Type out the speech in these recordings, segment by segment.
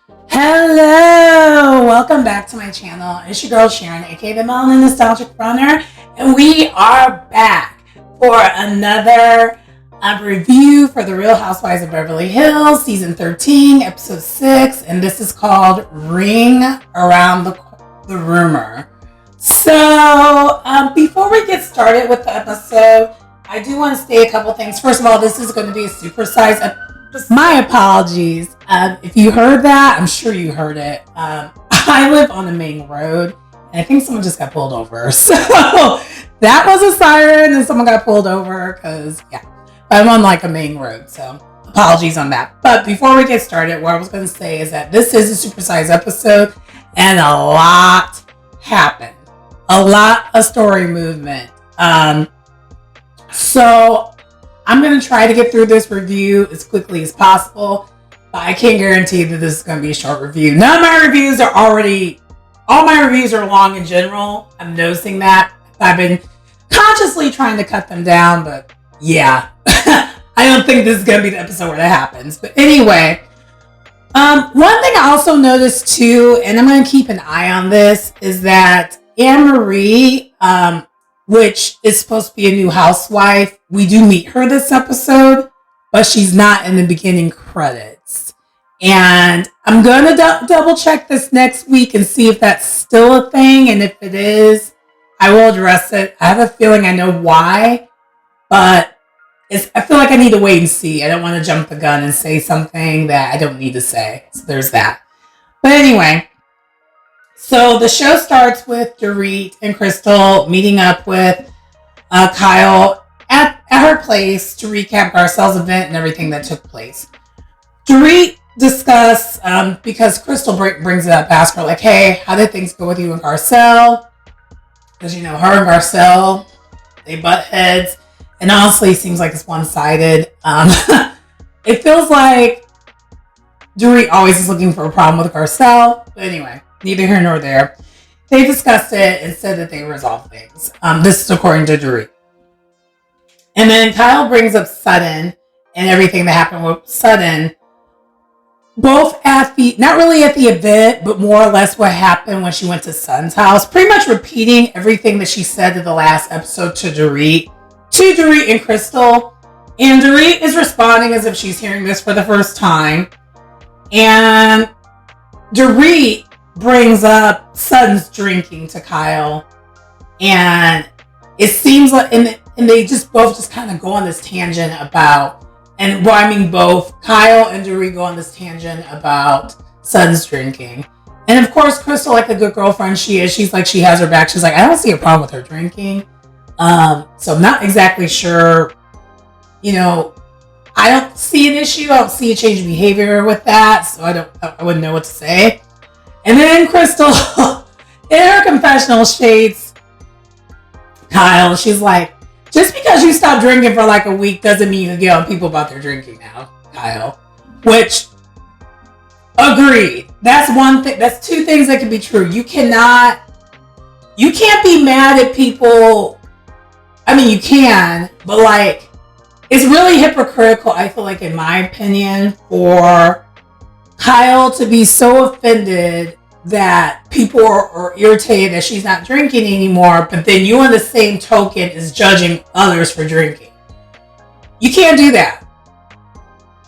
Hello, welcome back to my channel. It's your girl Sharon, aka the Melanin Nostalgic Runner, and we are back for another review for The Real Housewives of Beverly Hills, season 13, episode 6, and this is called Ring Around the Rumor. So, before we get started with the episode, I do want to say a couple things. First of all, this is going to be a supersized episode. My apologies. If you heard that, I'm sure you heard it. I live on the main road, and I think someone just got pulled over. So that was a siren, and someone got pulled over because, I'm on like a main road. So apologies on that. But before we get started, what I was going to say is that this is a supersized episode, and a lot happened. A lot of story movement. So I'm going to try to get through this review as quickly as possible, but I can't guarantee that this is going to be a short review. All my reviews are long in general. I'm noticing that. I've been consciously trying to cut them down, but yeah, I don't think this is going to be the episode where that happens. But anyway, one thing I also noticed too, and I'm going to keep an eye on this, is that Annemarie, which is supposed to be a new housewife. We do meet her this episode, but she's not in the beginning credits. And I'm going to double check this next week and see if that's still a thing. And if it is, I will address it. I have a feeling I know why, but I feel like I need to wait and see. I don't want to jump the gun and say something that I don't need to say. So there's that. But anyway, so the show starts with Dorit and Crystal meeting up with Kyle at her place to recap Garcelle's event and everything that took place. Dorit discuss, because Crystal brings it up, ask her like, hey, how did things go with you and Garcelle? Because, her and Garcelle, they butt heads. And honestly, it seems like it's one-sided. It feels like Dorit always is looking for a problem with Garcelle. But anyway, neither here nor there. They discussed it and said that they resolved things. This is according to Dorit. And then Kyle brings up Sutton and everything that happened with Sutton, both not really at the event, but more or less what happened when she went to Sutton's house, pretty much repeating everything that she said in the last episode to Dorit and Crystal. And Dorit is responding as if she's hearing this for the first time. And Dorit brings up Sutton's drinking to Kyle, and it seems like, and they just both kind of go on this tangent about, both Kyle and Dorit go on this tangent about Sutton's drinking. And of course, Crystal, like the good girlfriend she is, she's like, she has her back. She's like, I don't see a problem with her drinking. So I'm not exactly sure, I don't see an issue. I don't see a change in behavior with that. So I wouldn't know what to say. And then Crystal, in her confessional, shades Kyle. She's like, just because you stop drinking for like a week doesn't mean you get on people about their drinking now, Kyle. Which, agreed. That's one thing. That's two things that can be true. You can't be mad at people. I mean, you can, but like, it's really hypocritical, I feel like, in my opinion, for Kyle to be so offended that people are irritated that she's not drinking anymore, but then you on the same token is judging others for drinking. You can't do that.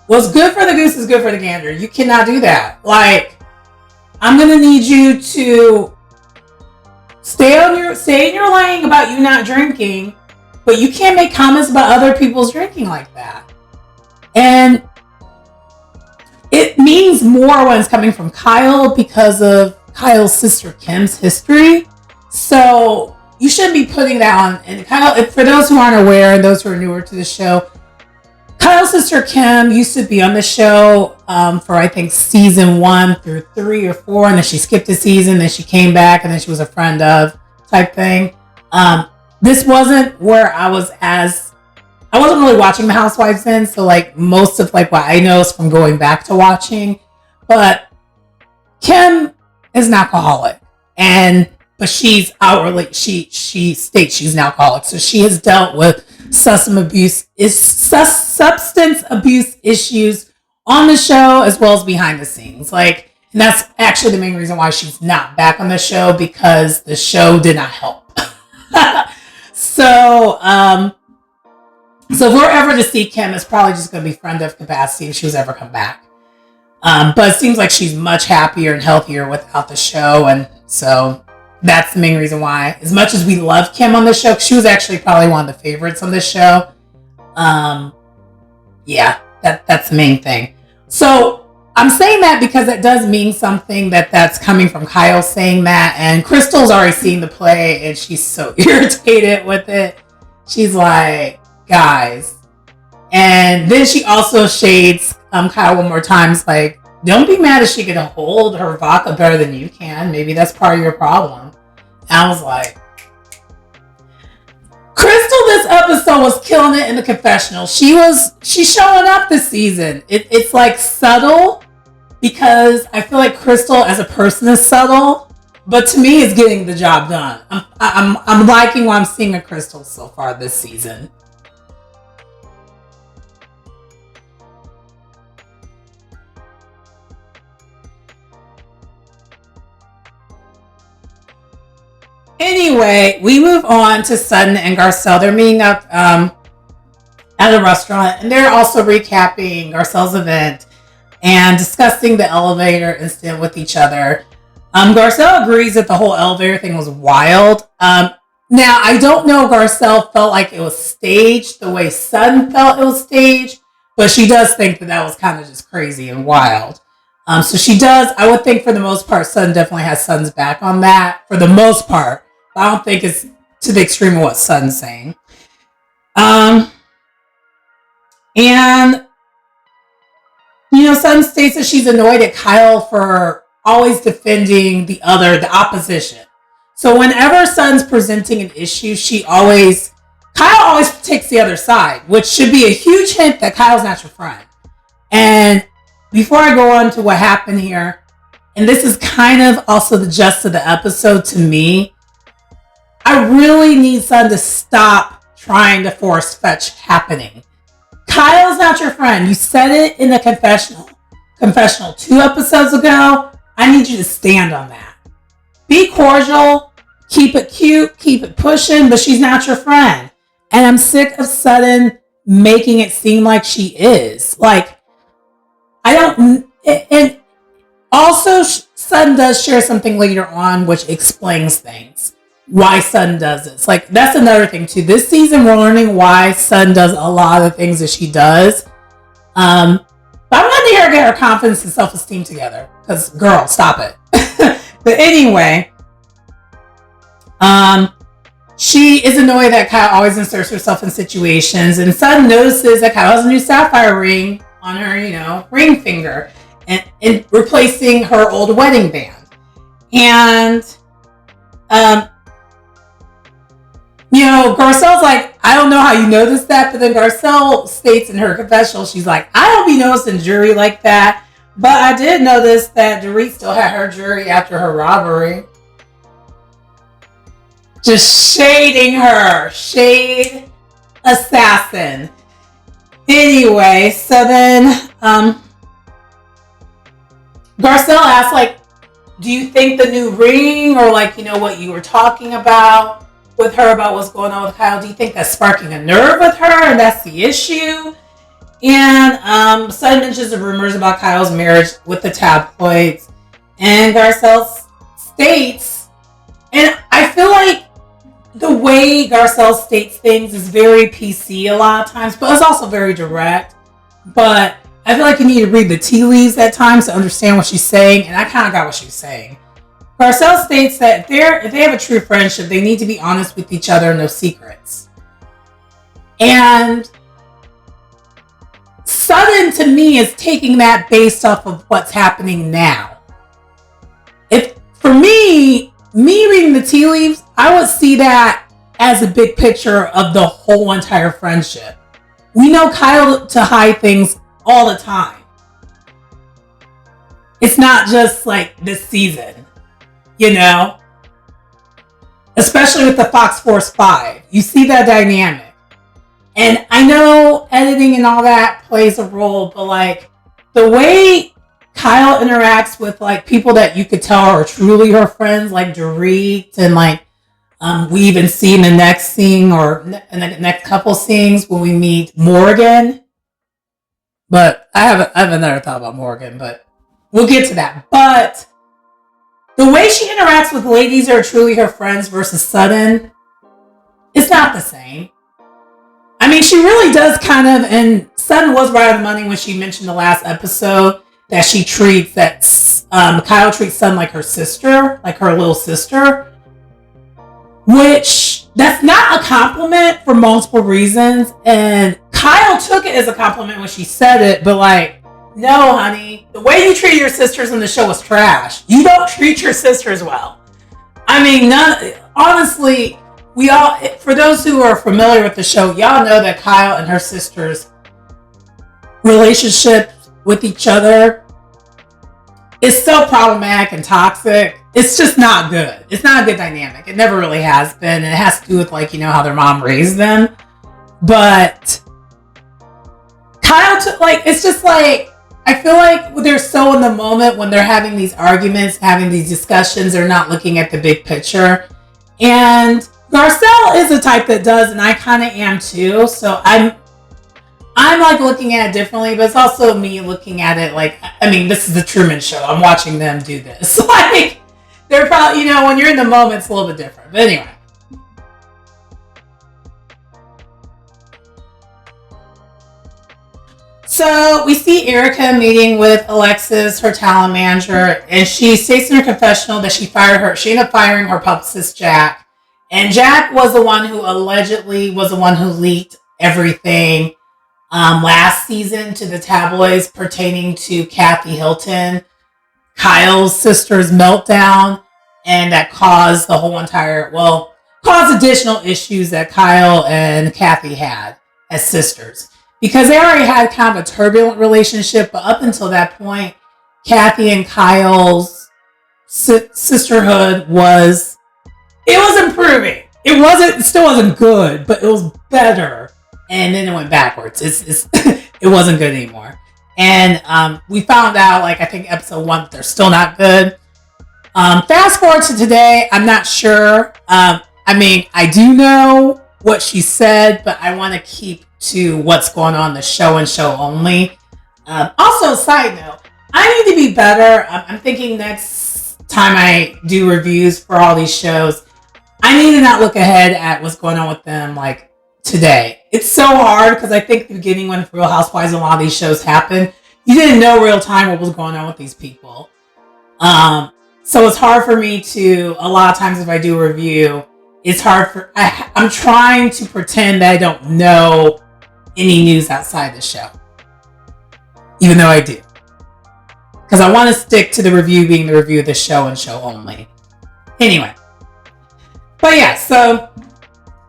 What's good for the goose is good for the gander. You cannot do that. Like, I'm going to need you to stay in your lane about you not drinking, but you can't make comments about other people's drinking like that. And it means more when it's coming from Kyle because of Kyle's sister Kim's history. So you shouldn't be putting that on. And Kyle, for those who aren't aware and those who are newer to the show, Kyle's sister Kim used to be on the show for I think season 1 through 3 or 4, and then she skipped a season, then she came back, and then she was a friend of type thing. This wasn't where I wasn't really watching the Housewives then, so like most of like what I know is from going back to watching. But Kim is an alcoholic, but she's outwardly she states she's an alcoholic, so she has dealt with substance abuse issues on the show as well as behind the scenes. Like, And that's actually the main reason why she's not back on the show, because the show did not help. So if we're ever to see Kim, it's probably just going to be friend of capacity if she was ever come back. But it seems like she's much happier and healthier without the show. And so that's the main reason why. As much as we love Kim on the show, she was actually probably one of the favorites on this show. Yeah, that's the main thing. So I'm saying that because it does mean something that's coming from Kyle saying that. And Crystal's already seen the play and she's so irritated with it. She's like, guys. And then she also shades Kyle one more time. It's like, don't be mad if she can hold her vodka better than you can. Maybe that's part of your problem. And I was like, Crystal this episode was killing it in the confessional. She's showing up this season. It's like subtle, because I feel like Crystal as a person is subtle, but to me it's getting the job done. I'm liking what I'm seeing of Crystal so far this season. Anyway, we move on to Sutton and Garcelle. They're meeting up at a restaurant, and they're also recapping Garcelle's event and discussing the elevator incident with each other. Garcelle agrees that the whole elevator thing was wild. Now, I don't know if Garcelle felt like it was staged the way Sutton felt it was staged, but she does think that was kind of just crazy and wild. So she does, I would think for the most part, Sutton definitely has Sutton's back on that, for the most part. I don't think it's to the extreme of what Sutton's saying. And, Sutton states that she's annoyed at Kyle for always defending the opposition. So whenever Sutton's presenting an issue, Kyle always takes the other side, which should be a huge hint that Kyle's not your friend. And before I go on to what happened here, and this is kind of also the gist of the episode to me, I really need Sutton to stop trying to force fetch happening. Kyle's not your friend. You said it in the confessional 2 episodes ago. I need you to stand on that. Be cordial, keep it cute, keep it pushing, but she's not your friend. And I'm sick of Sutton making it seem like she is. Like, and also Sutton does share something later on which explains things. Why Sutton does this. Like, that's another thing too. This season we're learning why Sutton does a lot of the things that she does. But I'm not here to get her confidence and self-esteem together. Because, girl, stop it. But anyway, she is annoyed that Kyle always inserts herself in situations. And Sutton notices that Kyle has a new sapphire ring on her, ring finger. And replacing her old wedding band. And, Garcelle's like, I don't know how you noticed that, but then Garcelle states in her confessional, she's like, I don't be noticing jewelry like that, but I did notice that Dorit still had her jewelry after her robbery. Just shading her. Shade assassin. Anyway, so then, Garcelle asks, like, do you think the new ring, or what you were talking about with her about what's going on with Kyle, do you think that's sparking a nerve with her and that's the issue? And Sutton mentions the rumors about Kyle's marriage with the tabloids, and Garcelle states, and I feel like the way Garcelle states things is very PC a lot of times, but it's also very direct. But I feel like you need to read the tea leaves at times to understand what she's saying, and I kind of got what she's saying. Garcelle states that if they have a true friendship, they need to be honest with each other and no secrets. And Sutton, to me, is taking that based off of what's happening now. For me reading the tea leaves, I would see that as a big picture of the whole entire friendship. We know Kyle to hide things all the time. It's not just like this season. Especially with the Fox Force 5. You see that dynamic. And I know editing and all that plays a role, but the way Kyle interacts with like people that you could tell are truly her friends, like Dorit, and like we even see in the next scene or in the next couple scenes when we meet Morgan. But I have another thought about Morgan, but we'll get to that. But the way she interacts with ladies that are truly her friends versus Sutton, it's not the same. I mean, she really does kind of, and Sutton was right on the money when she mentioned the last episode that she treats Kyle treats Sutton like her sister, like her little sister, which that's not a compliment for multiple reasons. And Kyle took it as a compliment when she said it, but like, no, honey, the way you treat your sisters in the show was trash. You don't treat your sisters well. I mean, honestly, we all, for those who are familiar with the show, y'all know that Kyle and her sisters' relationship with each other is so problematic and toxic. It's just not good. It's not a good dynamic. It never really has been. And it has to do with like, how their mom raised them. But Kyle took, like, it's just like, I feel like they're so in the moment when they're having these arguments, having these discussions, they're not looking at the big picture. And Garcelle is the type that does, and I kind of am too. So I'm like looking at it differently, but it's also me looking at it like, I mean, this is the Truman Show. I'm watching them do this. Like, they're probably, when you're in the moment, it's a little bit different. But anyway. So we see Erika meeting with Alexis, her talent manager, and she states in her confessional that she ended up firing her publicist, Jack. And Jack was the one who allegedly was the one who leaked everything last season to the tabloids pertaining to Kathy Hilton, Kyle's sister's meltdown, and that caused caused additional issues that Kyle and Kathy had as sisters. Because they already had kind of a turbulent relationship, but up until that point, Kathy and Kyle's sisterhood was improving. It still wasn't good, but it was better. And then it went backwards. It wasn't good anymore. And we found out, like, I think episode 1, they're still not good. Fast forward to today, I'm not sure. I mean, I do know what she said, but I want to keep to what's going on in the show and show only. Also, side note, I need to be better. I'm thinking next time I do reviews for all these shows, I need to not look ahead at what's going on with them like today. It's so hard because I think at the beginning when Real Housewives and a lot of these shows happened, you didn't know real time what was going on with these people. So it's hard for me to, a lot of times if I do a review, it's hard I'm trying to pretend that I don't know any news outside the show. Even though I do. Because I want to stick to the review being the review of the show and show only. Anyway. But yeah, so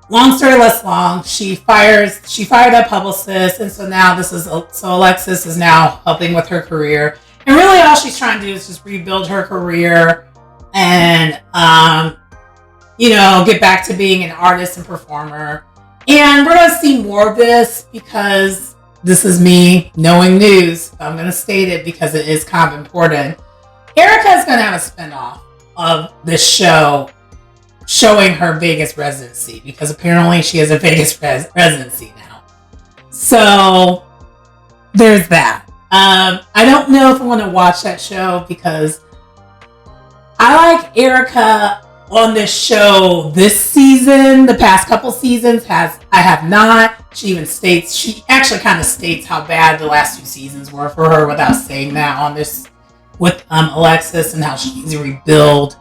long story less long, she fired that publicist, and so now Alexis is now helping with her career. And really all she's trying to do is just rebuild her career and get back to being an artist and performer. And we're going to see more of this because this is me knowing news. I'm going to state it because it is kind of important. Erika is going to have a spinoff of this show showing her Vegas residency because apparently she has a Vegas residency now. So there's that. I don't know if I want to watch that show because I like Erika on this show this season. The past couple seasons I have not. She actually kind of states how bad the last 2 seasons were for her without saying that on this with Alexis and how she needs to rebuild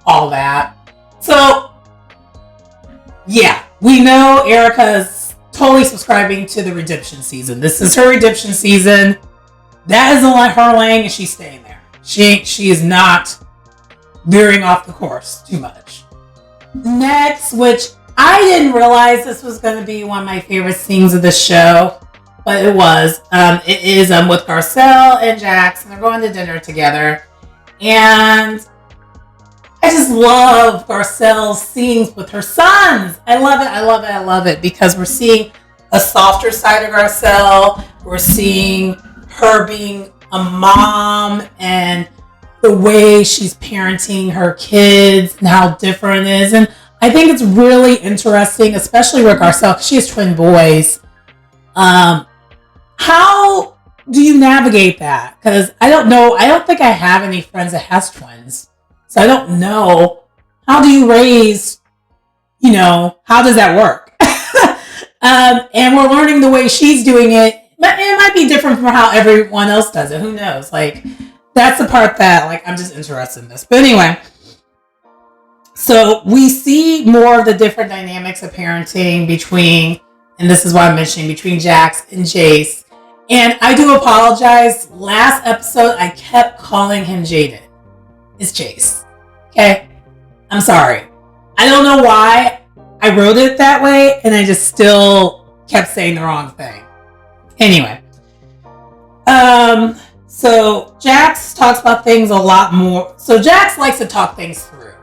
all that. So yeah, we know Erika's totally subscribing to the redemption season. This is her redemption season. That isn't like her lane and she's staying there. She is not veering off the course too much. Next, which I didn't realize this was going to be one of my favorite scenes of the show, but it was. It is with Garcelle and Jax, and they're going to dinner together. And I just love Garcelle's scenes with her sons. I love it because we're seeing a softer side of Garcelle. We're seeing her being a mom and the way she's parenting her kids and how different it is. And I think it's really interesting, especially with Garcelle, because she has twin boys. How do you navigate that? Because I don't know. I don't think I have any friends that has twins. So I don't know. How do you raise, how does that work? And we're learning the way she's doing it. But it might be different from how everyone else does it. Who knows? Like, that's the part that, like, I'm just interested in this. But anyway, so we see more of the different dynamics of parenting between, and this is why I'm mentioning, between Jax and Jace. And I do apologize. Last episode, I kept calling him Jaden. It's Jace. Okay? I'm sorry. I don't know why I wrote it that way, and I just still kept saying the wrong thing. Anyway. So Jax talks about things a lot more. So Jax likes to talk things through.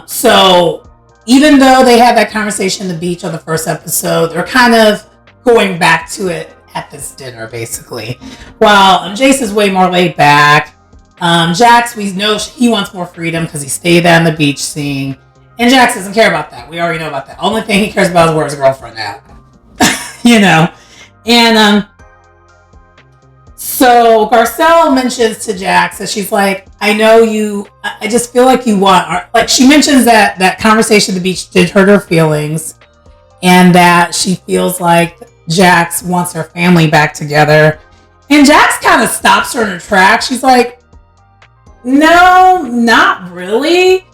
So even though they had that conversation on the beach on the first episode, they're kind of going back to it at this dinner, basically. While Jace is way more laid back. Jax, we know he wants more freedom because he stayed on the beach scene. And Jax doesn't care about that. We already know about that. Only thing he cares about is where his girlfriend at. And so Garcelle mentions to Jax that she's like, I know you, I just feel like you want, like she mentions that conversation at the beach did hurt her feelings and that she feels like Jax wants her family back together. And Jax kind of stops her in her tracks. She's like, no, not really.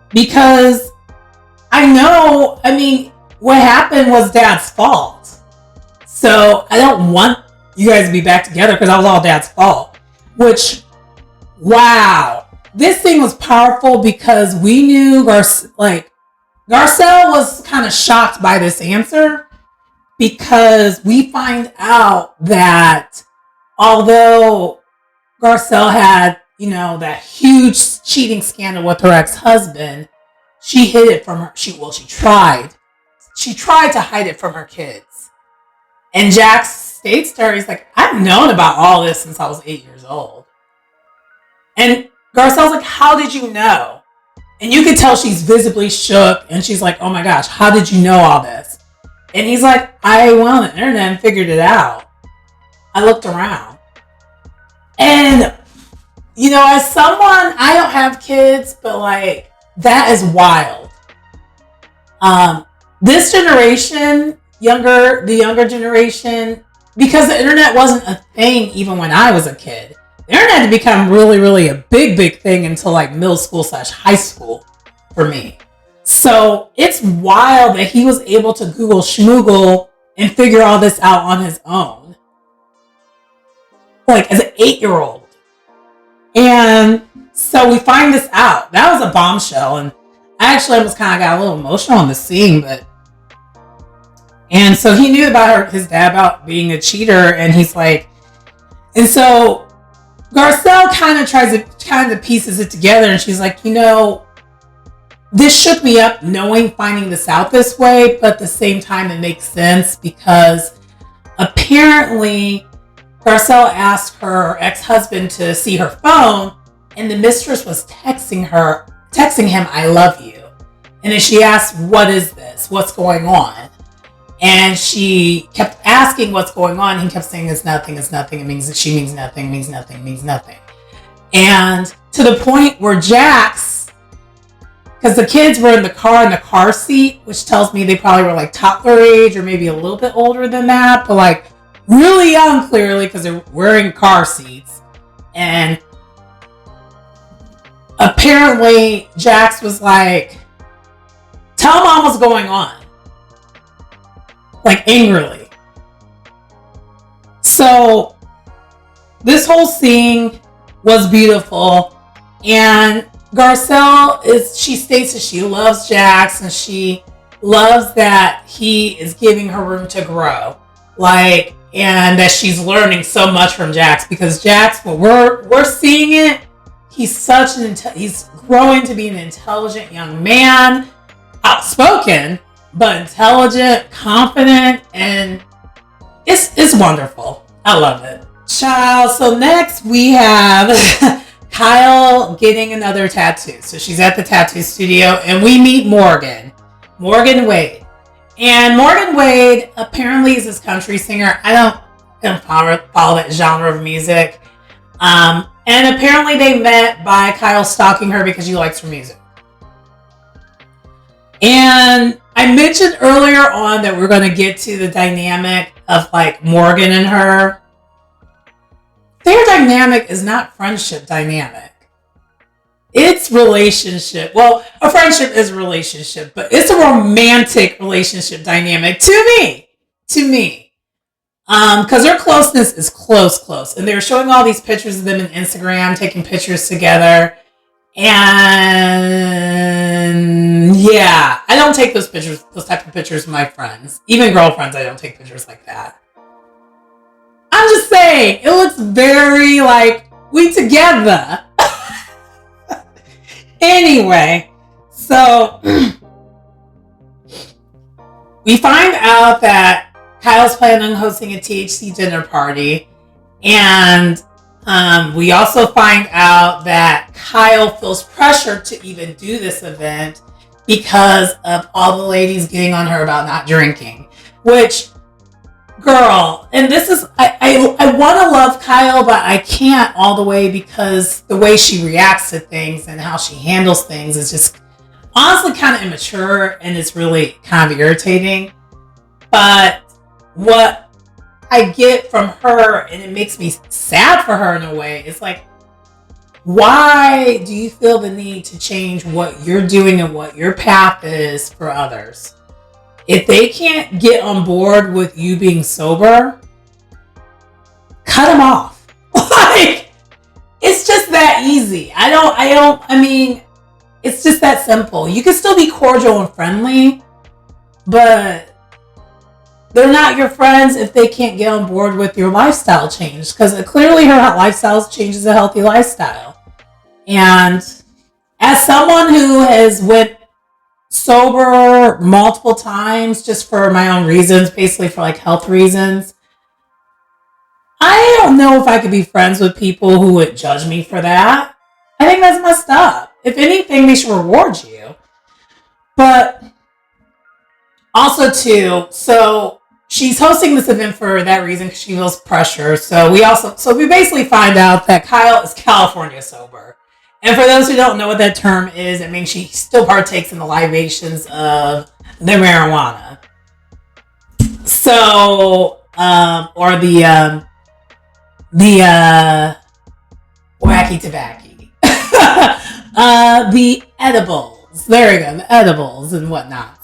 Because what happened was Dad's fault. So I don't want you guys to be back together because that was all Dad's fault. Which, wow. This thing was powerful because we knew Garcelle was kind of shocked by this answer because we find out that although Garcelle had, that huge cheating scandal with her ex-husband, she hid it from her. She tried. She tried to hide it from her kids. And Jax states to her, he's like, I've known about all this since I was 8 years old. And Garcelle's like, how did you know? And you could tell she's visibly shook. And she's like, oh my gosh, how did you know all this? And he's like, I went on the internet and figured it out. I looked around. And, as someone, I don't have kids, but like, that is wild. This generation, the younger generation, because the internet wasn't a thing even when I was a kid. The internet had become really, really a big, big thing until like middle school / high school for me. So it's wild that he was able to Google schmoogle and figure all this out on his own. Like as an 8-year-old. And so we find this out. That was a bombshell. And I actually almost kind of got a little emotional on the scene, and so he knew about his dad about being a cheater, and he's like, and so Garcelle kind of pieces it together, and she's like, this shook me up finding this out this way, but at the same time it makes sense because apparently Garcelle asked her ex-husband to see her phone, and the mistress was texting him, I love you. And then she asked, what is this? What's going on? And she kept asking what's going on. He kept saying, it's nothing. It means she means nothing, means nothing, means nothing. And to the point where Jax, because the kids were in the car seat, which tells me they probably were like toddler age or maybe a little bit older than that, but like really young clearly because they're wearing car seats. And apparently Jax was like, tell Mom what's going on. Like angrily. So this whole scene was beautiful. And Garcelle she states that she loves Jax and she loves that he is giving her room to grow. And that she's learning so much from Jax because Jax, when we're seeing it, he's he's growing to be an intelligent young man, outspoken, but intelligent, confident, and it's wonderful. I love it. Child. So next we have Kyle getting another tattoo. So she's at the tattoo studio and we meet Morgan Wade. And Morgan Wade apparently is this country singer. I don't follow that genre of music. And apparently they met by Kyle stalking her because she likes her music. And I mentioned earlier on that we're going to get to the dynamic of like Morgan and her. Their dynamic is not friendship dynamic. It's relationship. Well, a friendship is a relationship, but it's a romantic relationship dynamic to me. Because their closeness is close. And they were showing all these pictures of them in Instagram, taking pictures together. And yeah, I don't take those type of pictures with my friends. Even girlfriends, I don't take pictures like that. I'm just saying, it looks very like we together. Anyway, so we find out that Kyle's planning on hosting a THC dinner party. And we also find out that Kyle feels pressured to even do this event because of all the ladies getting on her about not drinking. Which, girl, and this is, I want to love Kyle, but I can't all the way because the way she reacts to things and how she handles things is just honestly kind of immature and it's really kind of irritating. But what I get from her, and it makes me sad for her in a way, it's like, why do you feel the need to change what you're doing and what your path is for others? If they can't get on board with you being sober, cut them off. Like, it's just that easy. I mean, it's just that simple. You can still be cordial and friendly, but they're not your friends if they can't get on board with your lifestyle change. Because clearly her lifestyle change is a healthy lifestyle. And as someone who has went sober multiple times just for my own reasons, basically for like health reasons, I don't know if I could be friends with people who would judge me for that. I think that's messed up. If anything, they should reward you. But also too, so she's hosting this event for that reason because she feels pressure. So we basically find out that Kyle is California sober. And for those who don't know what that term is, it means she still partakes in the libations of the marijuana. So, or the wacky tobacco. The edibles. There we go. The edibles and whatnot.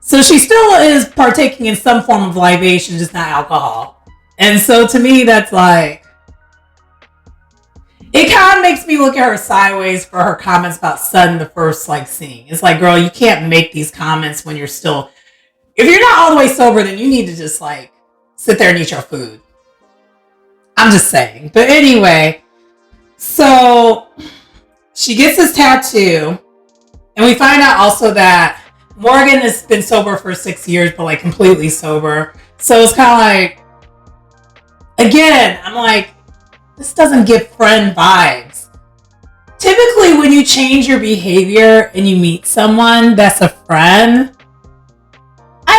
So she still is partaking in some form of libation, just not alcohol. And so to me, that's like, it kind of makes me look at her sideways for her comments about Sudden the first like scene. It's like, girl, you can't make these comments when you're still, if you're not all the way sober, then you need to just like sit there and eat your food. I'm just saying. But anyway, so she gets this tattoo, and we find out also that Morgan has been sober for 6 years, but like completely sober. So it's kind of like, again, I'm like, this doesn't give friend vibes. Typically, when you change your behavior and you meet someone that's a friend, I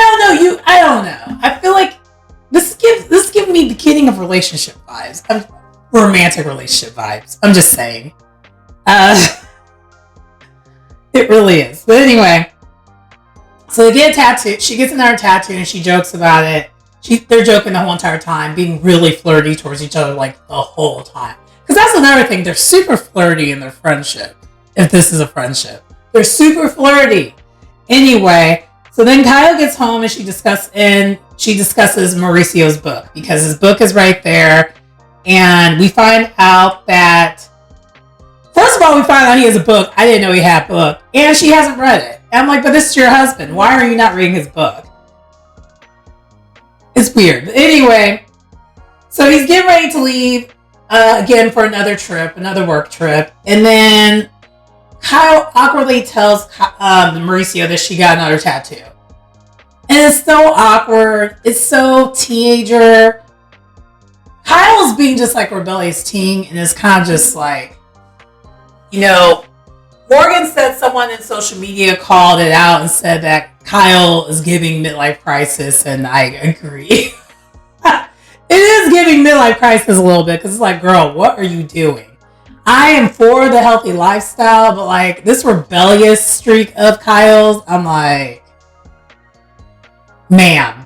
don't know. I feel like this gives me the beginning of relationship vibes. Romantic relationship vibes. I'm just saying. It really is. But anyway, so they get a tattoo. She gets another tattoo and she jokes about it. They're joking the whole entire time, being really flirty towards each other like the whole time. Because that's another thing. They're super flirty in their friendship. If this is a friendship. They're super flirty. Anyway, so then Kyle gets home and she discusses Mauricio's book. Because his book is right there. And we find out that, first of all, we find out he has a book. I didn't know he had a book. And she hasn't read it. And I'm like, but this is your husband. Why are you not reading his book? It's weird. But anyway, so he's getting ready to leave again for another trip, another work trip. And then Kyle awkwardly tells Mauricio that she got another tattoo. And it's so awkward. It's so teenager. Kyle's being just like rebellious teen and is kind of just like, Morgan said someone in social media called it out and said that Kyle is giving midlife crisis, and I agree. It is giving midlife crisis a little bit because it's like, girl, what are you doing? I am for the healthy lifestyle, but like this rebellious streak of Kyle's, I'm like, ma'am.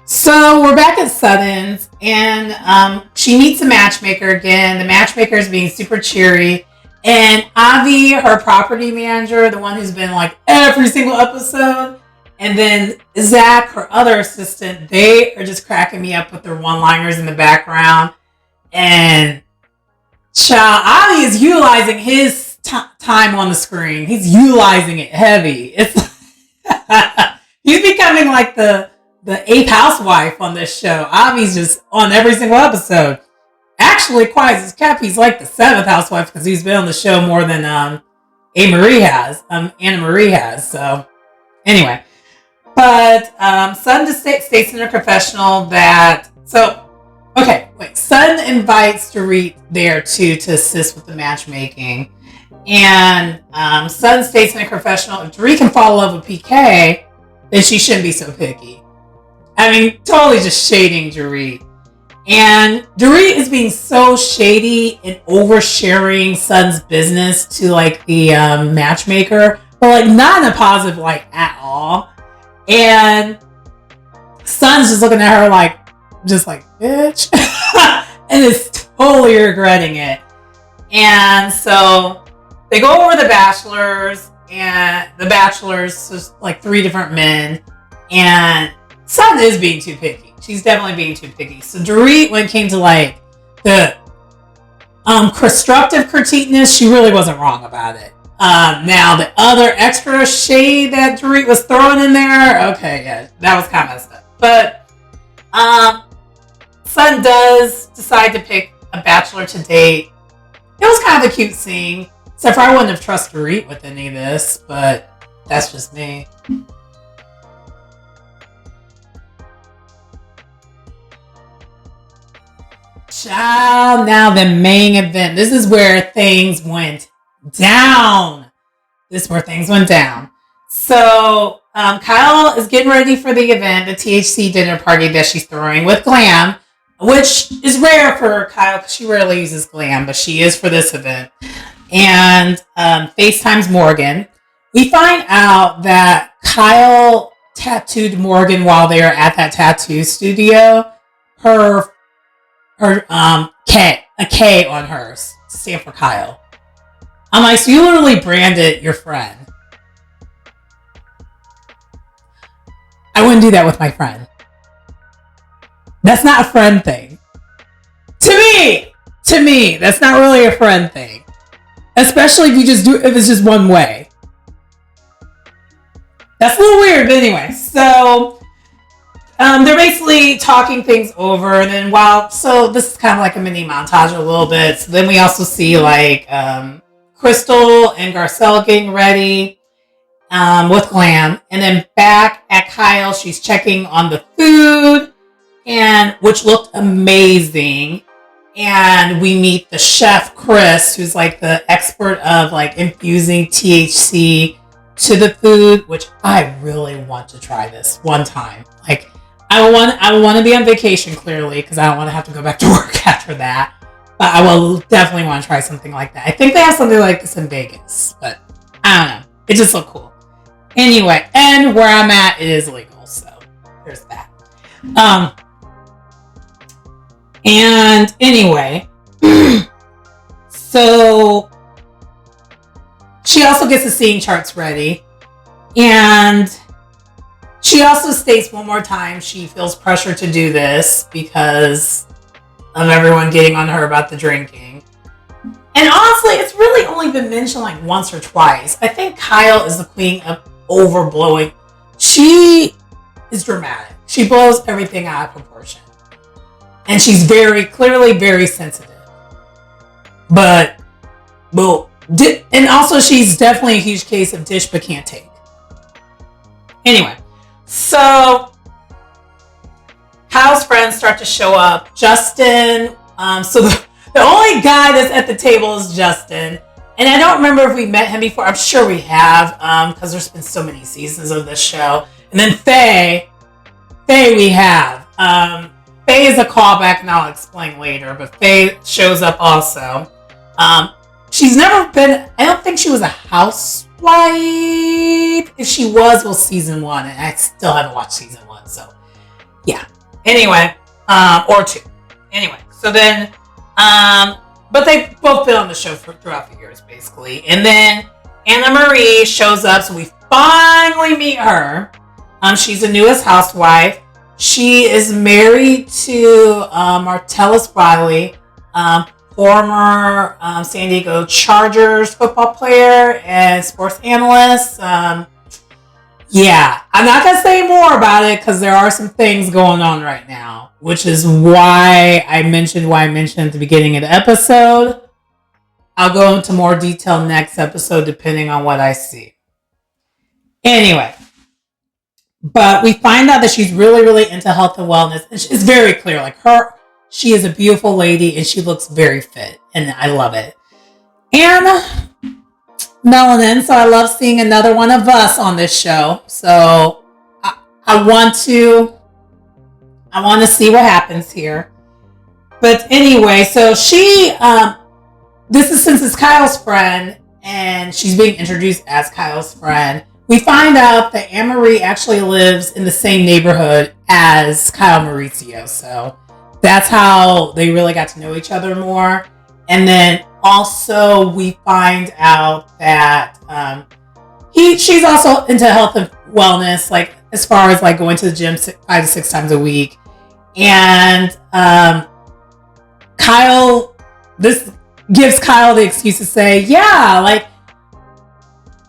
So we're back at Sutton's, and she meets a matchmaker again. The matchmaker is being super cheery, and Avi, her property manager, the one who's been like every single episode, and then Zach, her other assistant, they are just cracking me up with their one-liners in the background. And child, Avi is utilizing his time on the screen. He's utilizing it heavy. It's he's becoming like the 8th housewife on this show. Avi's just on every single episode. Actually, quiet as kept, he's like the 7th housewife because he's been on the show more than Annemarie has. So anyway, but Sutton states in her confessional that Sutton invites Dorit there too to assist with the matchmaking, and Sutton states in her confessional if Dorit can fall in love with PK, then she shouldn't be so picky. I mean, totally just shading Dorit. And Dorit is being so shady and oversharing Sutton's business to like the matchmaker, but like not in a positive light at all. And Sutton's just looking at her like, bitch, and is totally regretting it. And so they go over the bachelors, and the bachelors is like 3 different men, and Sutton is being too picky. She's definitely being too picky. So Dorit, when it came to like the constructive critiqueness, she really wasn't wrong about it. Now the other extra shade that Dorit was throwing in there, okay, yeah, that was kind of messed up. But Sutton does decide to pick a bachelor to date. It was kind of a cute scene, except for I wouldn't have trusted Dorit with any of this, but that's just me. Child, now the main event. This is where things went down. So Kyle is getting ready for the event, the THC dinner party that she's throwing with Glam, which is rare for Kyle because she rarely uses Glam, but she is for this event. And FaceTimes Morgan. We find out that Kyle tattooed Morgan while they were at that tattoo studio. Her K, a K on hers, stand for Kyle. I'm like, so you literally branded your friend. I wouldn't do that with my friend. That's not a friend thing. To me, that's not really a friend thing. Especially if it's just one way. That's a little weird, but anyway. So they're basically talking things over, and then so this is kind of like a mini montage a little bit. So then we also see like Crystal and Garcelle getting ready with Glam, and then back at Kyle, she's checking on the food, and which looked amazing. And we meet the chef Chris, who's like the expert of like infusing THC to the food, which I really want to try this one time. Like, I want to be on vacation, clearly, because I don't want to have to go back to work after that. But I will definitely want to try something like that. I think they have something like this in Vegas, but I don't know. It just looked cool. Anyway, and where I'm at, it is legal, so there's that. And anyway, so she also gets the seeing charts ready, and she also states one more time she feels pressure to do this because of everyone getting on her about the drinking. And honestly, it's really only been mentioned like once or twice. I think Kyle is the queen of overblowing. She is dramatic. She blows everything out of proportion. And she's clearly very sensitive. But, and also she's definitely a huge case of dish but can't take. Anyway, so Kyle's friends start to show up. Justin, so the only guy that's at the table is Justin. And I don't remember if we met him before. I'm sure we have, because there's been so many seasons of this show. And then Faye we have. Faye is a callback, and I'll explain later. But Faye shows up also. She's never been, I don't think she was a housewife. If she was, well, season 1. And I still haven't watched season 1. So, yeah. Anyway, or 2. Anyway, so then, but they've both been on the show throughout the years, basically. And then Annemarie shows up, so we finally meet her. She's the newest housewife. She is married to Martellus Riley, former San Diego Chargers football player and sports analyst. Yeah, I'm not going to say more about it because there are some things going on right now, which is why I mentioned at the beginning of the episode. I'll go into more detail next episode depending on what I see. Anyway, but we find out that she's really, really into health and wellness. It's very clear, like she is a beautiful lady and she looks very fit, and I love it. And melanin, so I love seeing another one of us on this show. So I want to see what happens here. But anyway, so she since it's Kyle's friend and she's being introduced as Kyle's friend, we find out that Annemarie actually lives in the same neighborhood as Kyle Mauricio. So that's how they really got to know each other more. And then also we find out that she's also into health and wellness, like as far as like going to the gym 5 to 6 times a week. And this gives Kyle the excuse to say, yeah, like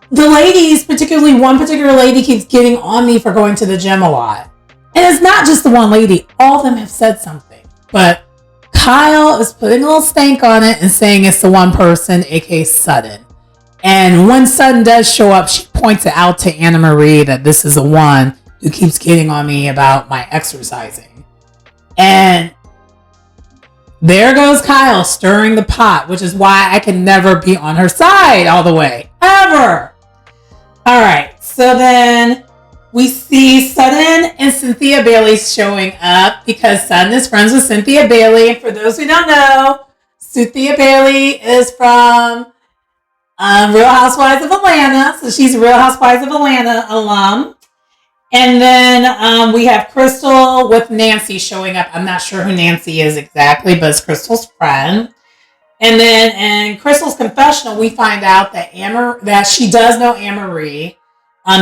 the ladies, particularly one particular lady, keeps getting on me for going to the gym a lot. And it's not just the one lady. All of them have said something. But Kyle is putting a little stank on it and saying it's the one person, aka Sutton. And when Sutton does show up, she points it out to Annemarie that this is the one who keeps getting on me about my exercising. And there goes Kyle stirring the pot, which is why I can never be on her side all the way. Ever! Alright, so then we see Sutton and Cynthia Bailey showing up because Sutton is friends with Cynthia Bailey. And for those who don't know, Cynthia Bailey is from Real Housewives of Atlanta. So she's a Real Housewives of Atlanta alum. And then we have Crystal with Nancy showing up. I'm not sure who Nancy is exactly, but it's Crystal's friend. And then in Crystal's confessional, we find out that she does know Annemarie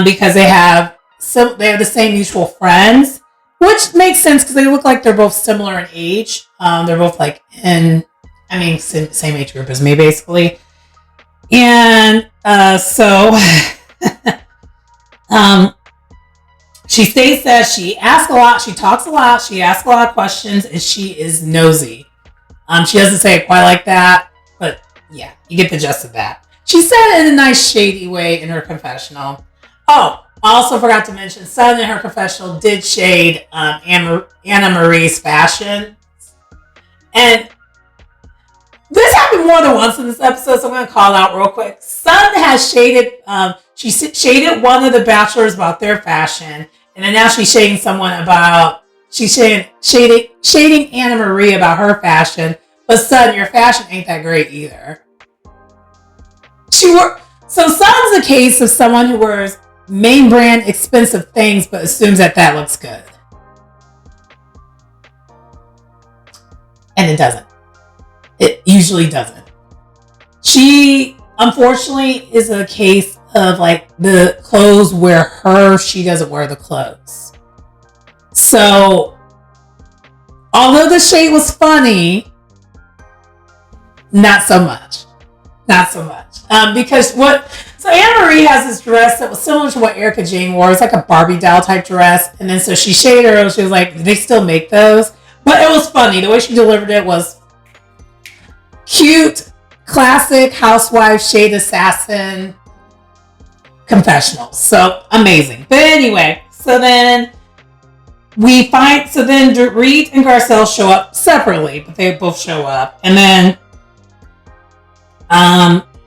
because they have the same mutual friends, which makes sense because they look like they're both similar in age. They're both like same age group as me, basically. And so she states that she asks a lot, she talks a lot, she asks a lot of questions, and she is nosy. She doesn't say it quite like that, but yeah, you get the gist of that. She said it in a nice shady way in her confessional. Oh, I also forgot to mention, Sutton in her confessional did shade Annemarie's fashion. And this happened more than once in this episode, so I'm going to call out real quick. Sutton has shaded, she shaded one of the bachelors about their fashion, and then now she's shading shading Annemarie about her fashion. But Sutton, your fashion ain't that great either. So Sutton's a case of someone who wears main brand expensive things but assumes that looks good. And it doesn't. It usually doesn't. She, unfortunately, is a case of like the clothes wear her, she doesn't wear the clothes. So, although the shade was funny, not so much. Not so much. So Annemarie has this dress that was similar to what Erika Jane wore. It's like a Barbie doll type dress. And then so she shaded her. She was like, do they still make those? But it was funny. The way she delivered it was cute, classic housewife, shade assassin confessional. So amazing. But anyway, so then we find, so then Dorit and Garcelle show up separately, but they both show up. And then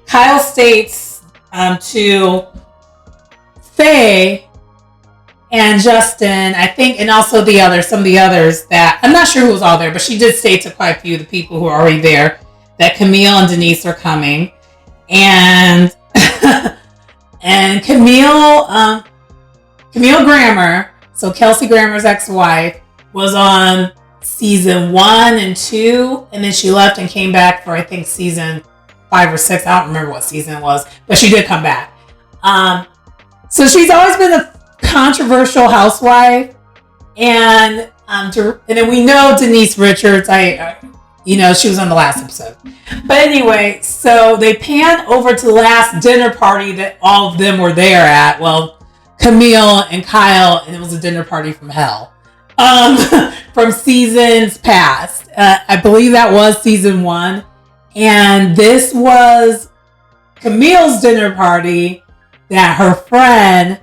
Kyle states to Faye and Justin, I think, and also some of the others, that I'm not sure who was all there, but she did state to quite a few of the people who are already there that Camille and Denise are coming. And and Camille Grammer, so Kelsey Grammer's ex-wife, was on season 1 and 2, and then she left and came back for, I think, season 5 or 6. I don't remember what season it was, but she did come back. So she's always been a controversial housewife, and then we know Denise Richards. She was on the last episode. But anyway, so they pan over to the last dinner party that all of them were there at. Well, Camille and Kyle, and it was a dinner party from hell. From seasons past. I believe that was season 1. And this was Camille's dinner party that her friend,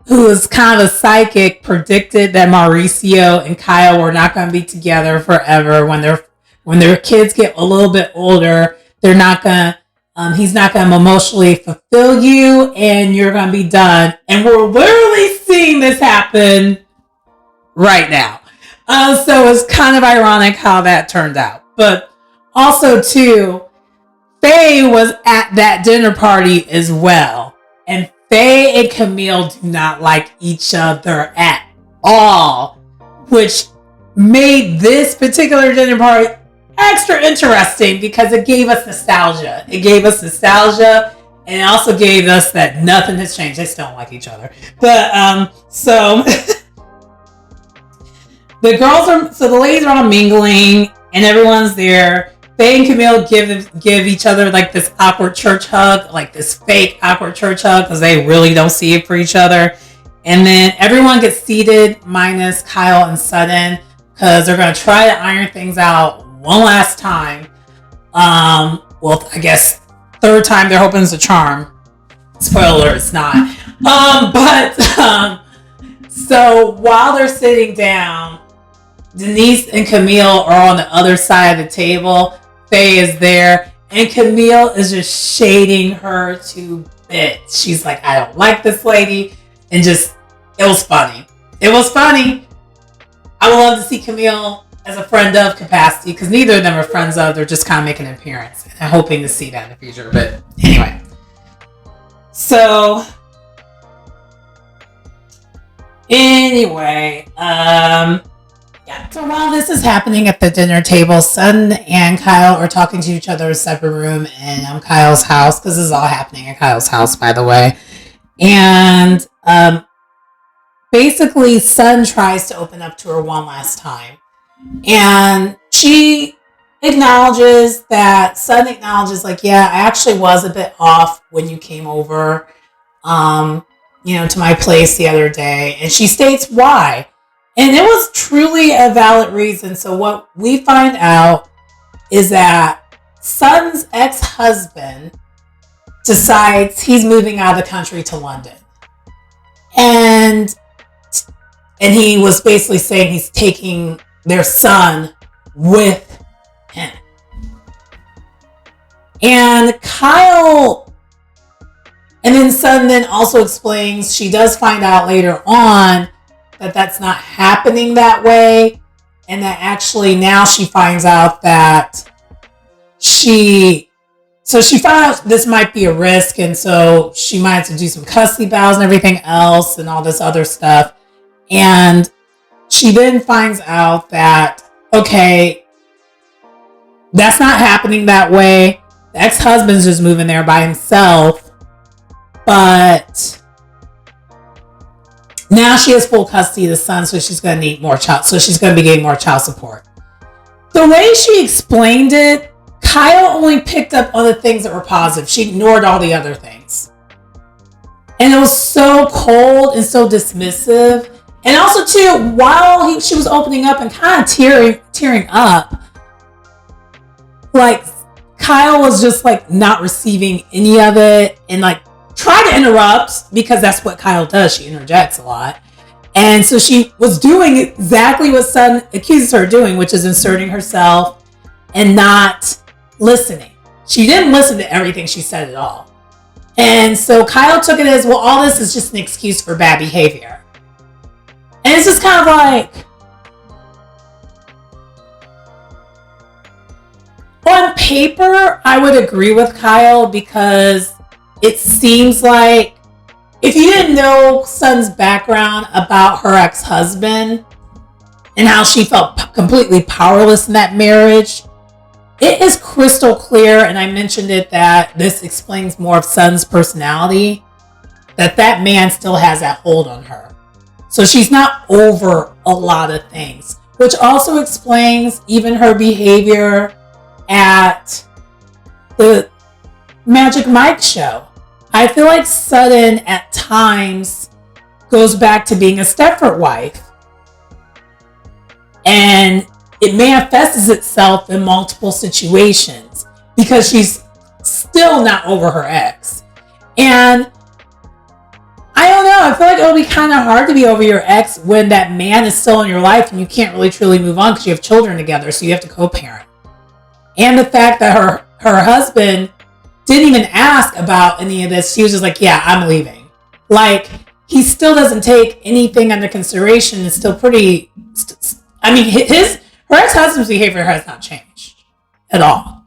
who was kind of a psychic, predicted that Mauricio and Kyle were not going to be together forever. When their kids get a little bit older, they're not going to, he's not going to emotionally fulfill you, and you're going to be done. And we're literally seeing this happen right now. So it's kind of ironic how that turned out. But also, too, Faye was at that dinner party as well. And Faye and Camille do not like each other at all, which made this particular dinner party extra interesting because it gave us nostalgia. It gave us nostalgia, and it also gave us that nothing has changed. They still don't like each other. But, so the ladies are all mingling, and everyone's there. Faye and Camille give each other like this awkward church hug, like this fake awkward church hug, because they really don't see it for each other. And then everyone gets seated, minus Kyle and Sutton, because they're going to try to iron things out one last time. Well, I guess third time they're hoping it's a charm. Spoiler, it's not. So while they're sitting down, Denise and Camille are on the other side of the table. Faye is there, and Camille is just shading her to bits. She's like, I don't like this lady. And just, it was funny. It was funny. I would love to see Camille as a friend of capacity, because neither of them are friends of. They're just kind of making an appearance. And I'm hoping to see that in the future. But anyway. So, So while this is happening at the dinner table, Sutton and Kyle are talking to each other in a separate room in Kyle's house, because this is all happening at Kyle's house, by the way. And basically, Sutton tries to open up to her one last time. And Sutton acknowledges, like, yeah, I actually was a bit off when you came over, to my place the other day. And she states why. And it was truly a valid reason. So what we find out is that Sutton's ex-husband decides he's moving out of the country to London. And he was basically saying he's taking their son with him. And then Sutton then also explains, she does find out later on that that's not happening that way, and that actually now she finds out that she found out this might be a risk, and so she might have to do some custody battles and everything else and all this other stuff. And she then finds out that, okay, that's not happening that way. The ex-husband's just moving there by himself, but now she has full custody of the son, so she's going to need more she's going to be getting more child support. The way she explained it, Kyle only picked up on the things that were positive. She ignored all the other things. And it was so cold and so dismissive. And also, too, while she was opening up and kind of tearing up, like, Kyle was just, like, not receiving any of it, and, like, tried to interrupt, because that's what Kyle does. She interjects a lot. And so she was doing exactly what Sun accuses her of doing, which is inserting herself and not listening. She didn't listen to everything she said at all. And so Kyle took it as, well, all this is just an excuse for bad behavior. And it's just kind of like, on paper, I would agree with Kyle because it seems like if you didn't know Sun's background about her ex-husband and how she felt completely powerless in that marriage, it is crystal clear, and I mentioned it, that this explains more of Sun's personality, that man still has that hold on her. So she's not over a lot of things, which also explains even her behavior at the Magic Mike show. I feel like Sutton at times goes back to being a Stepford wife. And it manifests itself in multiple situations because she's still not over her ex. And I don't know, I feel like it'll be kind of hard to be over your ex when that man is still in your life and you can't really truly move on because you have children together, so you have to co-parent. And the fact that her husband didn't even ask about any of this. She was just like, yeah, I'm leaving. Like, he still doesn't take anything under consideration. It's still pretty, her ex-husband's behavior has not changed at all.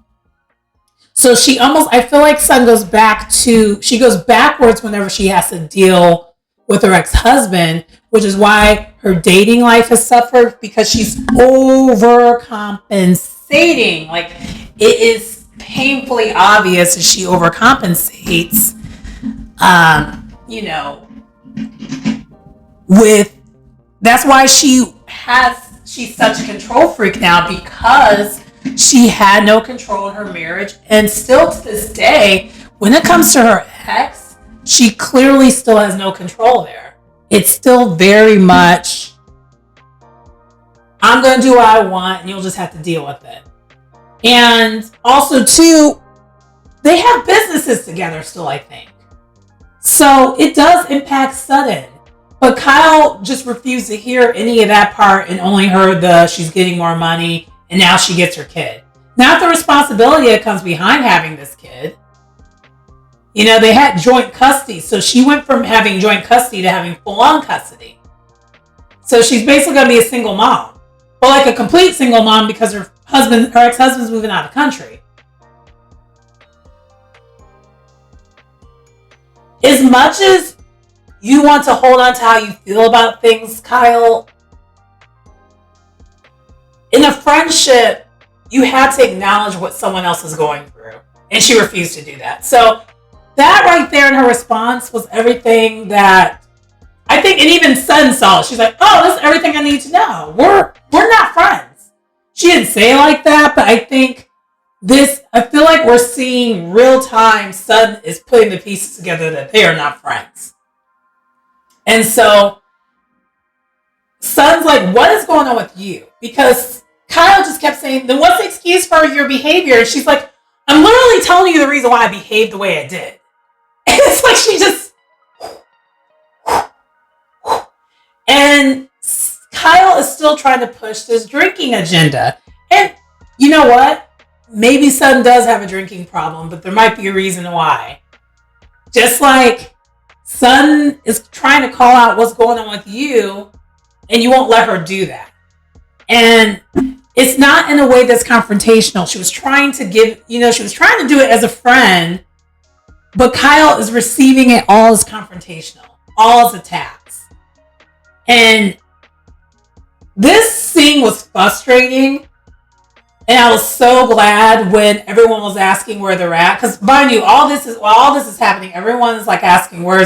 So she almost, I feel like Sun goes backwards whenever she has to deal with her ex-husband, which is why her dating life has suffered, because she's overcompensating. Like, it is painfully obvious that she overcompensates, that's why she's such a control freak now, because she had no control in her marriage, and still to this day, when it comes to her ex, she clearly still has no control there. It's still very much, I'm going to do what I want and you'll just have to deal with it. And also, too, they have businesses together still, I think. So it does impact Sutton. But Kyle just refused to hear any of that part and only heard she's getting more money and now she gets her kid. Not the responsibility that comes behind having this kid. They had joint custody. So she went from having joint custody to having full-on custody. So she's basically going to be a single mom. But like a complete single mom because her ex-husband's moving out of the country. As much as you want to hold on to how you feel about things, Kyle, in a friendship, you have to acknowledge what someone else is going through. And she refused to do that. So that right there in her response was everything that I think, and even Sun saw. She's like, oh, this is everything I need to know. We're not friends. She didn't say it like that, but I think I feel like we're seeing real time Sun is putting the pieces together that they are not friends. And so Sun's like, what is going on with you? Because Kyle just kept saying, then what's the excuse for your behavior? And she's like, I'm literally telling you the reason why I behaved the way I did. And it's like she just... And Kyle is still trying to push this drinking agenda. And you know what? Maybe Sun does have a drinking problem, but there might be a reason why. Just like Sun is trying to call out what's going on with you, and you won't let her do that. And it's not in a way that's confrontational. She was trying to do it as a friend, but Kyle is receiving it all as confrontational, all as attacks. And this scene was frustrating. And I was so glad when everyone was asking where they're at. Because mind you, while all this is happening, everyone is like asking, where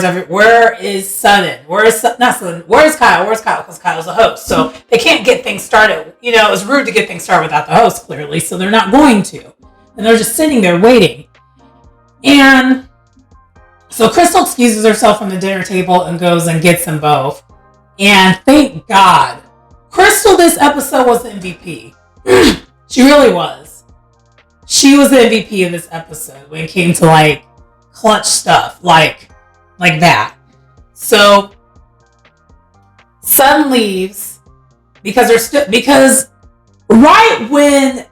is Sutton? Where is Kyle? Where's Kyle? Because Kyle's the host. So they can't get things started. It was rude to get things started without the host, clearly. So they're not going to. And they're just sitting there waiting. And so Crystal excuses herself from the dinner table and goes and gets them both. And thank God, Crystal this episode was the MVP. She really was. She was the MVP of this episode when it came to like clutch stuff, like that. So Sun leaves because because right when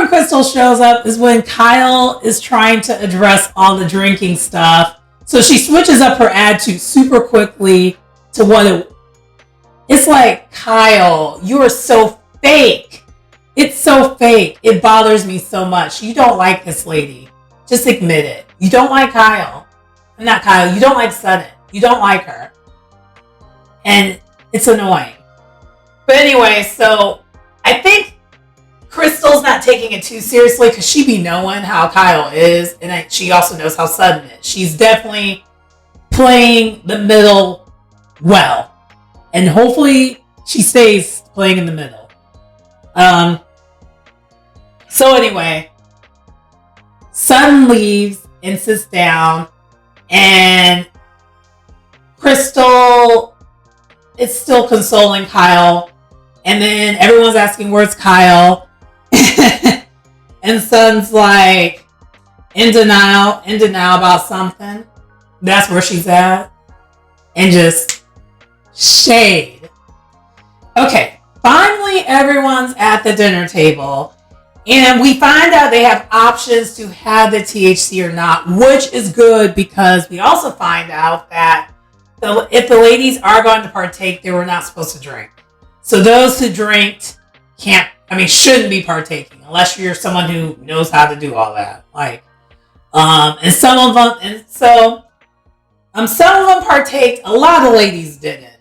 Crystal shows up is when Kyle is trying to address all the drinking stuff. So she switches up her attitude super quickly to what it's like, Kyle, you are so fake. It's so fake. It bothers me so much. You don't like this lady. Just admit it. You don't like Kyle. Not Kyle. You don't like Sutton. You don't like her. And it's annoying. But anyway, so I think Crystal's not taking it too seriously because she be knowing how Kyle is. And she also knows how Sutton is. She's definitely playing the middle well. And hopefully she stays playing in the middle. So anyway, Sutton leaves and sits down. And Crystal is still consoling Kyle. And then everyone's asking, where's Kyle? And Sutton's like in denial about something. That's where she's at. And just shade. Okay, finally everyone's at the dinner table. And we find out they have options to have the THC or not, which is good because we also find out that if the ladies are going to partake, they were not supposed to drink. So those who drank shouldn't be partaking unless you're someone who knows how to do all that. And some of them partaked. A lot of ladies didn't.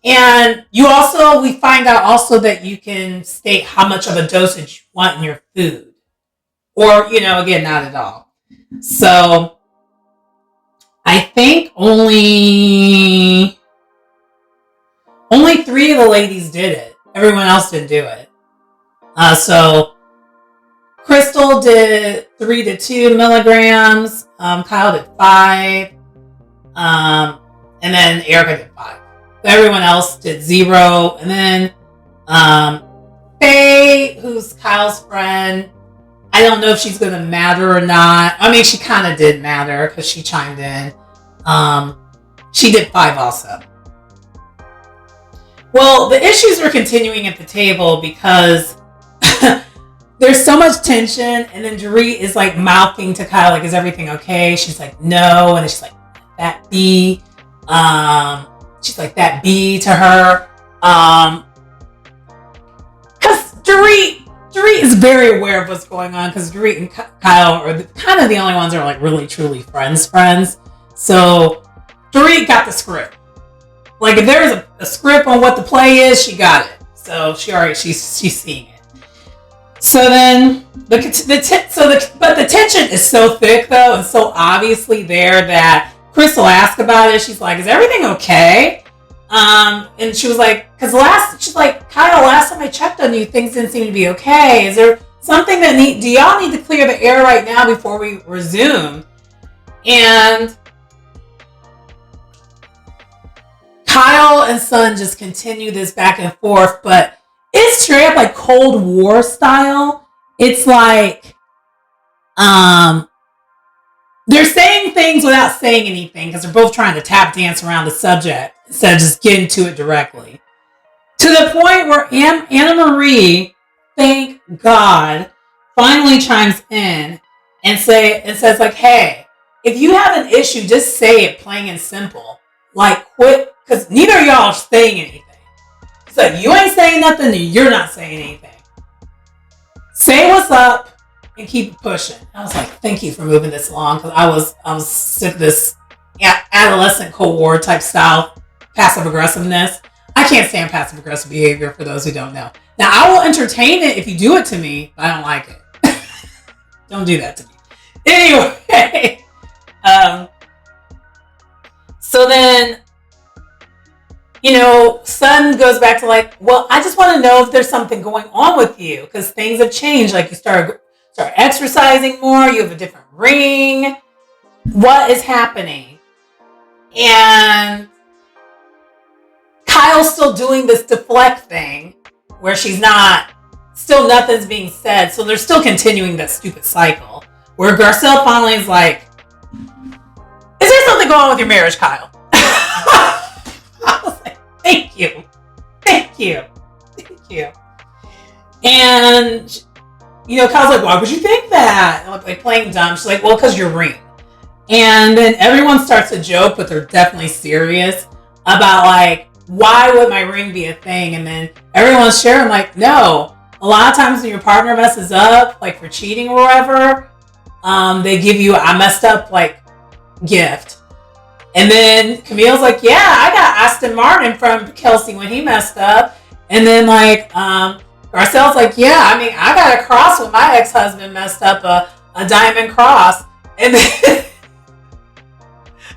And we find out also that you can state how much of a dosage you want in your food. Or, again, not at all. So, I think only 3 of the ladies did it. Everyone else didn't do it. So, Crystal did 3 to 2 milligrams. Kyle did 5. And then Erika did 5. Everyone else did 0. And then Faye, who's Kyle's friend, I don't know if she's going to matter or not. I mean, she kind of did matter because she chimed in. She did 5 also. Well, the issues are continuing at the table because there's so much tension. And then Dorit is like mouthing to Kyle, like, is everything okay? She's like, no. And then she's like, that B. She's like, that B to her. Because Dorit is very aware of what's going on because Dorit and Kyle are kind of the only ones that are like really, truly friends. So Dorit got the script. Like if there's a script on what the play is, she got it. So she's seeing it. So then but the tension is so thick though and so obviously there that Crystal asked about it. She's like, is everything okay? And she was like, she's like, Kyle, last time I checked on you, things didn't seem to be okay. Is there something do y'all need to clear the air right now before we resume? And Kyle and Sun just continue this back and forth, but it's straight up like Cold War style. It's like, they're saying things without saying anything because they're both trying to tap dance around the subject instead of just getting to it directly. To the point where Annemarie, thank God, finally chimes in and says like, hey, if you have an issue, just say it plain and simple. Like quit, because neither of y'all are saying anything. So you ain't saying nothing and you're not saying anything. Say what's up. And keep pushing. I was like, thank you for moving this along because I was sick of this adolescent Cold War type style passive aggressiveness. I can't stand passive aggressive behavior for those who don't know. Now I will entertain it if you do it to me, but I don't like it. Don't do that to me. Anyway, so then Sun goes back to like, well, I just want to know if there's something going on with you because things have changed. Like you start exercising more, you have a different ring. What is happening? And Kyle's still doing this deflect thing where nothing's being said. So they're still continuing that stupid cycle where Garcelle finally is like, is there something go on with your marriage, Kyle. I was like, thank you. Thank you. Thank you. And, you know, Kyle's like, why would you think that? And like playing dumb. She's like, well, because your ring. And then everyone starts to joke, but they're definitely serious about like, why would my ring be a thing? And then everyone's sharing like, no. A lot of times when your partner messes up, like for cheating or whatever, they give you a messed up like gift. And then Camille's like, yeah, I got Aston Martin from Kelsey when he messed up. And then like Garcelle's like, yeah, I mean, I got a cross when my ex-husband messed up a diamond cross. And then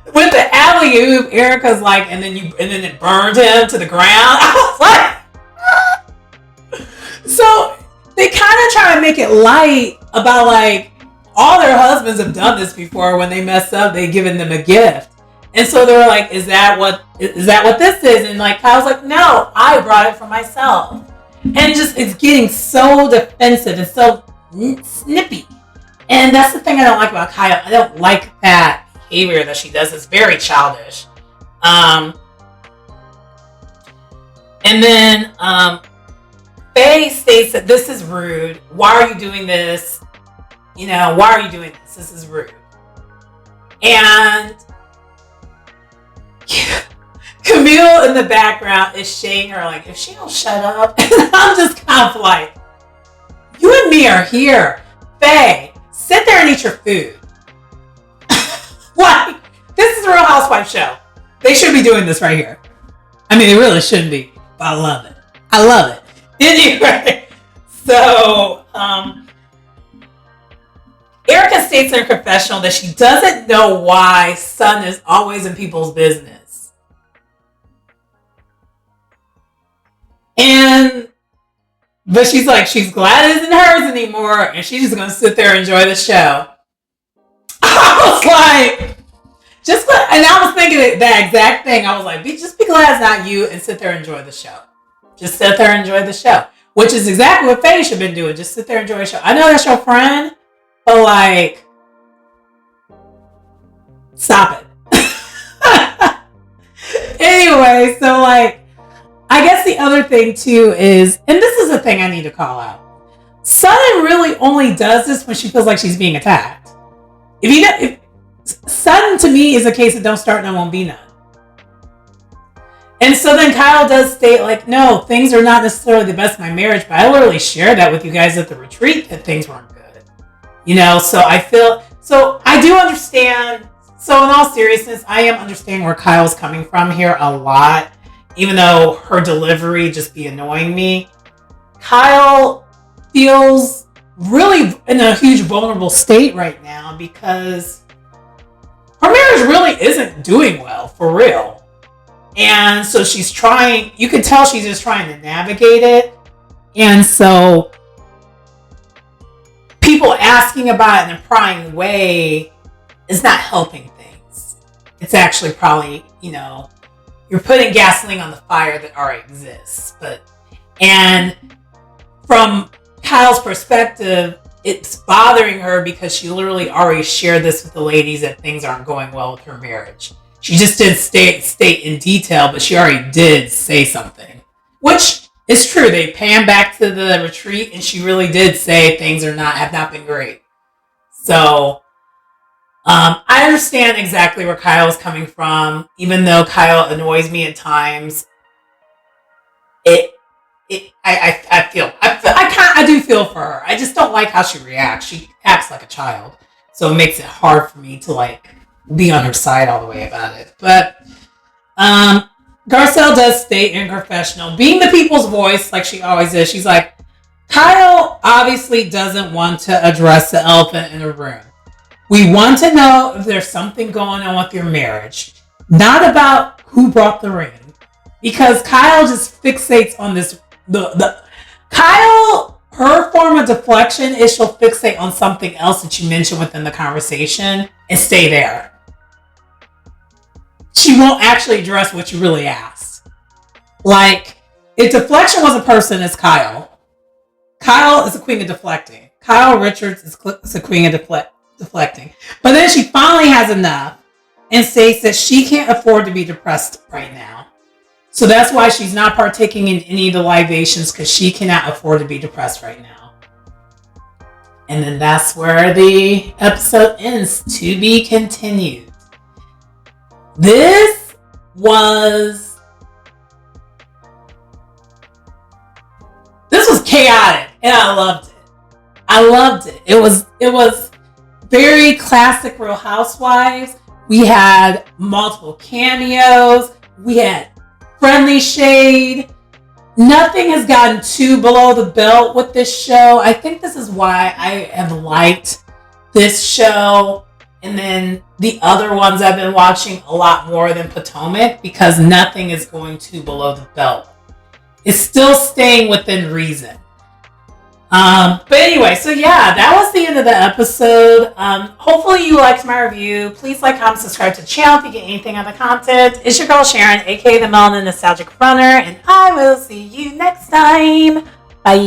with the alley-oop, Erika's like, and then it burned him to the ground. I was like, so they kind of try to make it light about like all their husbands have done this before. When they mess up, they've given them a gift. And so they're like, is that what this is? And like Kyle's like, no, I brought it for myself. And just it's getting so defensive and so snippy. And that's the thing I don't like about Kyle. I don't like that behavior that she does. It's very childish. And then Faye states that this is rude. Why are you doing this? You know, why are you doing this? This is rude. And Camille in the background is shading her like, if she don't shut up. And I'm just kind of like, you and me are here. Faye, sit there and eat your food. Like, this is a Real Housewife show. They should be doing this right here. I mean, they really shouldn't be, but I love it. I love it. Anyway, so Erika states in her confessional that she doesn't know why Sun is always in people's business. But she's like, she's glad it isn't hers anymore, and she's just gonna sit there and enjoy the show. I was like, and I was thinking that exact thing. I was like, just be glad it's not you and sit there and enjoy the show. Just sit there and enjoy the show. Which is exactly what Faye should have been doing. Just sit there and enjoy the show. I know that's your friend, but like, stop it. Anyway, so like, I guess the other thing too is, and this is a thing I need to call out. Sun really only does this when she feels like she's being attacked. If Sun to me is a case of don't start, none won't be none. And so then Kyle does state like, no, things are not necessarily the best in my marriage, but I literally shared that with you guys at the retreat that things weren't good. You know, so I do understand. So in all seriousness, I am understanding where Kyle's coming from here a lot. Even though her delivery just be annoying me, Kyle feels really in a huge vulnerable state right now because her marriage really isn't doing well, for real. And so she's trying, you can tell she's just trying to navigate it. And so people asking about it in a prying way is not helping things. It's actually probably, you know, you're putting gasoline on the fire that already exists. And from Kyle's perspective, it's bothering her because she literally already shared this with the ladies that things aren't going well with her marriage. She just didn't state in detail, but she already did say something. Which is true. They pan back to the retreat and she really did say things have not been great. So I understand exactly where Kyle is coming from, even though Kyle annoys me at times. I do feel for her. I just don't like how she reacts. She acts like a child, so it makes it hard for me to like be on her side all the way about it. But Garcelle does state in confessional, being the people's voice like she always is. She's like, Kyle obviously doesn't want to address the elephant in the room. We want to know if there's something going on with your marriage, not about who brought the ring. Because Kyle just fixates on this. Kyle, her form of deflection is she'll fixate on something else that you mentioned within the conversation and stay there. She won't actually address what you really asked. Like, if deflection was a person, it's Kyle. Kyle is a queen of deflecting. Kyle Richards is a queen of deflecting. But then she finally has enough and states that she can't afford to be depressed right now. So that's why she's not partaking in any of the libations, because she cannot afford to be depressed right now. And then that's where the episode ends. To be continued. This was chaotic, and I loved it. I loved it. It was very classic Real Housewives. We had multiple cameos. We had friendly shade. Nothing has gotten too below the belt with this show. I think this is why I have liked this show and then the other ones I've been watching a lot more than Potomac, because nothing is going too below the belt. It's still staying within reason. But anyway, so yeah, that was the end of the episode. Hopefully you liked my review. Please like, comment, subscribe to the channel if you get anything on the content. It's your girl Sharon, aka the Melanin Nostalgic Runner, and I will see you next time. Bye.